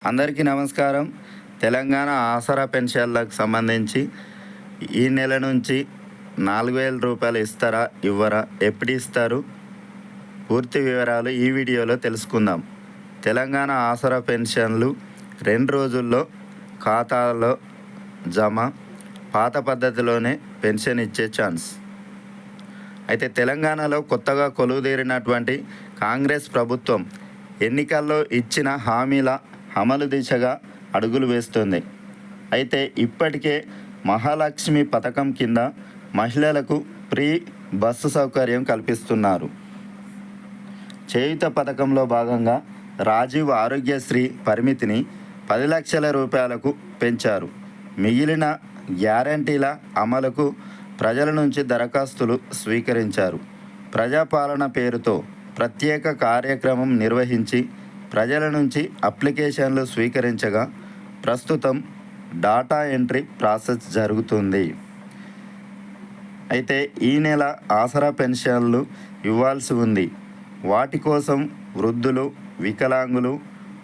అందరికీ నమస్కారం. తెలంగాణ ఆసరా పెన్షన్లకు సంబంధించి ఈ నెల నుంచి రూ. 4,000 ఇస్తారా? ఇవ్వరా? ఎప్పుడు ఇస్తారు? పూర్తి వివరాలు ఈ వీడియోలో తెలుసుకుందాం. తెలంగాణ ఆసరా పెన్షన్లు 2 రోజుల్లో ఖాతాలో జమ. పాత పద్ధతిలోనే పెన్షన్ ఇచ్చే ఛాన్స్. అయితే తెలంగాణలో కొత్తగా కొలువుదీరినటువంటి కాంగ్రెస్ ప్రభుత్వం ఎన్నికల్లో ఇచ్చిన హామీల అమలు దిశగా అడుగులు వేస్తుంది. అయితే ఇప్పటికే మహాలక్ష్మి పథకం కింద మహిళలకు ఫ్రీ బస్సు సౌకర్యం కల్పిస్తున్నారు. చేయూత పథకంలో భాగంగా రాజీవ్ ఆరోగ్యశ్రీ పరిమితిని 10 లక్షల రూపాయలకు పెంచారు. మిగిలిన గ్యారంటీల అమలుకు ప్రజల నుంచి దరఖాస్తులు స్వీకరించారు. ప్రజాపాలన పేరుతో ప్రత్యేక కార్యక్రమం నిర్వహించి ప్రజల నుంచి అప్లికేషన్లు స్వీకరించగా ప్రస్తుతం డాటా ఎంట్రీ ప్రాసెస్ జరుగుతుంది. అయితే ఈ నెల ఆసరా పెన్షన్లు ఇవ్వాల్సి ఉంది. వాటి కోసం వృద్ధులు, వికలాంగులు,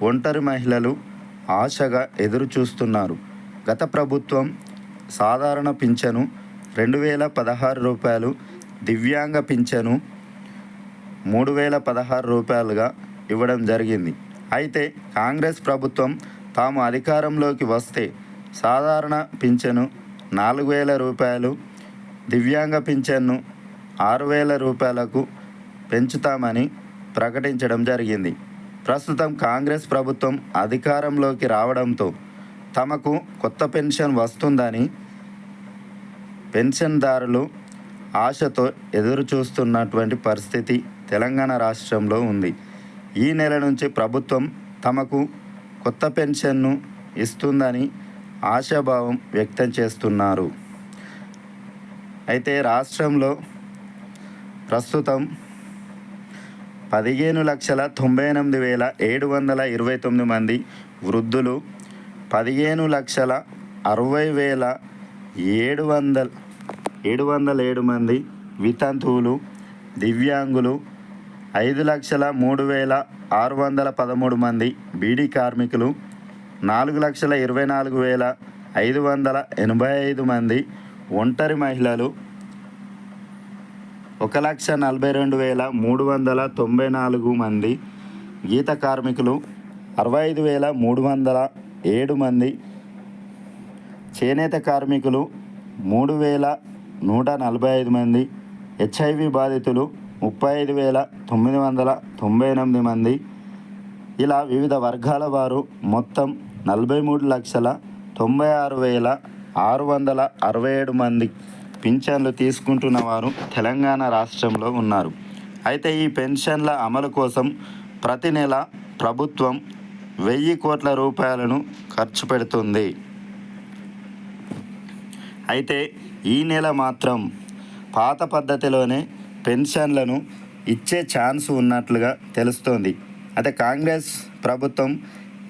ఒంటరి మహిళలు ఆశగా ఎదురు చూస్తున్నారు. గత ప్రభుత్వం సాధారణ పింఛను 2,016 రూపాయలు, దివ్యాంగ పింఛను 3,016 రూపాయలుగా ఇవ్వడం జరిగింది. అయితే కాంగ్రెస్ ప్రభుత్వం తాము అధికారంలోకి వస్తే సాధారణ పింఛను 4,000 రూపాయలు, దివ్యాంగ పింఛన్ను 6,000 రూపాయలకు పెంచుతామని ప్రకటించడం జరిగింది. ప్రస్తుతం కాంగ్రెస్ ప్రభుత్వం అధికారంలోకి రావడంతో తమకు కొత్త పెన్షన్ వస్తుందని పెన్షన్దారులు ఆశతో ఎదురు చూస్తున్నటువంటి పరిస్థితి తెలంగాణ రాష్ట్రంలో ఉంది. ఈ నెల నుంచి ప్రభుత్వం తమకు కొత్త పెన్షన్ను ఇస్తుందని ఆశాభావం వ్యక్తం చేస్తున్నారు. అయితే రాష్ట్రంలో ప్రస్తుతం 15,98,729 మంది వృద్ధులు, 15,60,707 మంది వితంతువులు, దివ్యాంగులు, 5,03,613 మంది బీడీ కార్మికులు, 4,24,585 మంది ఒంటరి మహిళలు, 1,42,394 మంది గీత కార్మికులు, 65,307 మంది చేనేత కార్మికులు, 3,145 మంది హెచ్ఐవి బాధితులు, 35,998 మంది. ఇలా వివిధ వర్గాల వారు మొత్తం 43,96,667 మంది పింఛన్లు తీసుకుంటున్న వారు తెలంగాణ రాష్ట్రంలో ఉన్నారు. అయితే ఈ పెన్షన్ల అమలు కోసం ప్రతి నెల ప్రభుత్వం 1,000 కోట్ల రూపాయలను ఖర్చు పెడుతుంది. అయితే ఈ నెల మాత్రం పాత పద్ధతిలోనే పెన్షన్లను ఇచ్చే ఛాన్స్ ఉన్నట్లుగా తెలుస్తోంది. అయితే కాంగ్రెస్ ప్రభుత్వం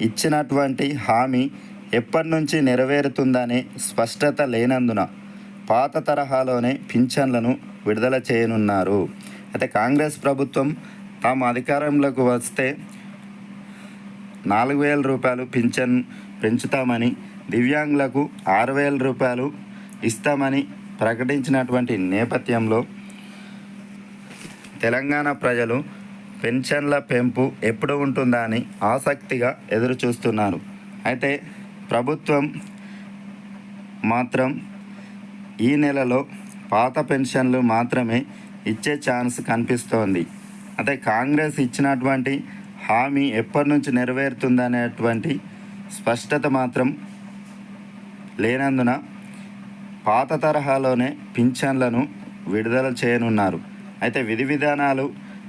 ఇచ్చినటువంటి హామీ ఎప్పటి నుంచి నెరవేరుతుందనే స్పష్టత లేనందున పాత తరహాలోనే పింఛన్లను విడుదల చేయనున్నారు. అయితే కాంగ్రెస్ ప్రభుత్వం తాము అధికారంలోకి వస్తే 4,000 రూపాయలు పింఛన్ పెంచుతామని, దివ్యాంగులకు 6,000 రూపాయలు ఇస్తామని ప్రకటించినటువంటి నేపథ్యంలో తెలంగాణ ప్రజలు పెన్షన్ల పెంపు ఎప్పుడు ఉంటుందా అని ఆసక్తిగా ఎదురు చూస్తున్నారు. అయితే ప్రభుత్వం మాత్రం ఈ నెలలో పాత పెన్షన్లు మాత్రమే ఇచ్చే ఛాన్స్ కనిపిస్తోంది. అయితే కాంగ్రెస్ ఇచ్చినటువంటి హామీ ఎప్పటి నుంచి నెరవేరుతుందనేటువంటి స్పష్టత మాత్రం లేనందున పాత తరహాలోనే పింఛన్లను విడుదల చేయనున్నారు. అయితే విధి విధానాలు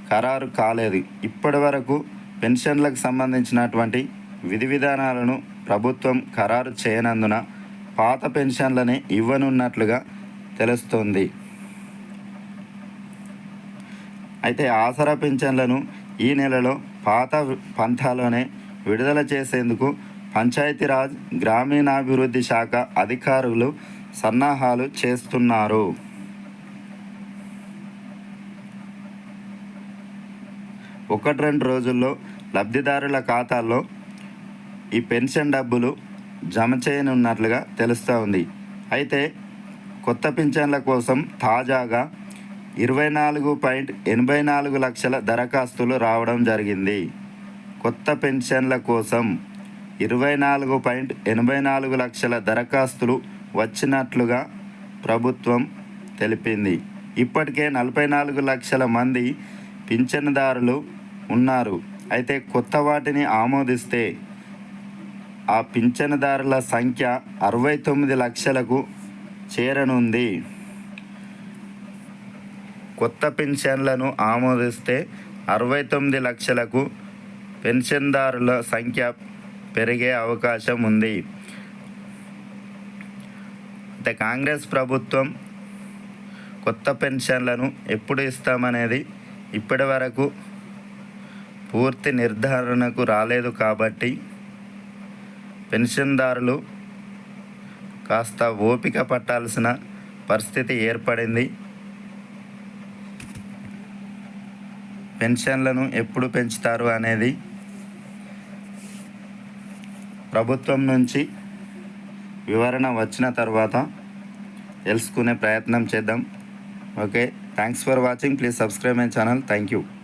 ఖరారు కాలేదు. ఇప్పటి వరకు పెన్షన్లకు సంబంధించినటువంటి విధి విధానాలను ప్రభుత్వం ఖరారు చేయనందున పాత పెన్షన్లనే ఇవ్వనున్నట్లుగా తెలుస్తోంది. అయితే ఆసరా పెన్షన్లను ఈ నెలలో పాత పంథాలోనే విడుదల చేసేందుకు పంచాయతీరాజ్ గ్రామీణాభివృద్ధి శాఖ అధికారులు సన్నాహాలు చేస్తున్నారు. 1-2 రోజుల్లో లబ్ధిదారుల ఖాతాల్లో ఈ పెన్షన్ డబ్బులు జమ చేయనున్నట్లుగా తెలుస్తూ ఉంది. అయితే కొత్త పింఛన్ల కోసం తాజాగా 24.84 లక్షల దరఖాస్తులు రావడం జరిగింది. కొత్త పెన్షన్ల కోసం 24.84 లక్షల దరఖాస్తులు వచ్చినట్లుగా ప్రభుత్వం తెలిపింది. ఇప్పటికే 44 లక్షల మంది పింఛన్దారులు ఉన్నారు. అయితే కొత్త వాటిని ఆమోదిస్తే ఆ పింఛన్దారుల సంఖ్య 69 లక్షలకు చేరనుంది. కొత్త పెన్షన్లను ఆమోదిస్తే 69 లక్షలకు పెన్షన్దారుల సంఖ్య పెరిగే అవకాశం ఉంది. అయితే కాంగ్రెస్ ప్రభుత్వం కొత్త పెన్షన్లను ఎప్పుడు ఇస్తామనేది ఇప్పటి వరకు పూర్తి నిర్ధారణకు రాలేదు. కాబట్టి పెన్షన్దారులు కాస్త ఓపిక పట్టాల్సిన పరిస్థితి ఏర్పడింది. పెన్షన్లను ఎప్పుడు పెంచుతారు అనేది ప్రభుత్వం నుంచి వివరణ వచ్చిన తర్వాత తెలుసుకునే ప్రయత్నం చేద్దాం. Okay, thanks for watching. Please subscribe my channel. Thank you.